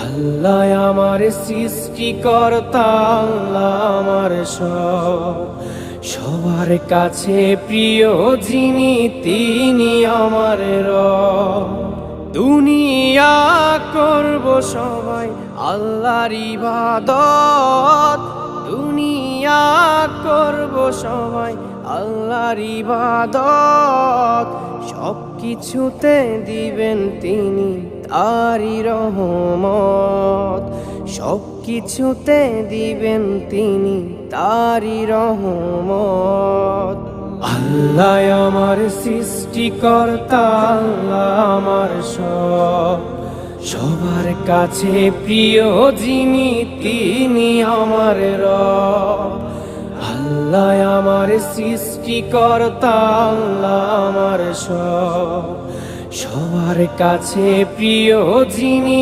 আল্লাহ আমার সৃষ্টিকর্তা, আল্লাহ আমার সব, সবার কাছে প্রিয় যিনি তিনি আমার রব। দুনিয়া করব সবাই আল্লাহর ইবাদত, দুনিয়া করব সবাই আল্লাহর ইবাদত, সব কিছুতে দিবেন তিনি তারি রহমত, সব কিছুতে দিবেন তিনি তারি রহমত। আল্লাহ আমার সৃষ্টিকর্তা, আল্লাহ আমার সব, সবার কাছে প্রিয় যিনি তিনি আমার রব। আল্লাহ আমার সৃষ্টিকর্তা, আল্লাহ আমার সব, সবার কাছে প্রিয় যিনি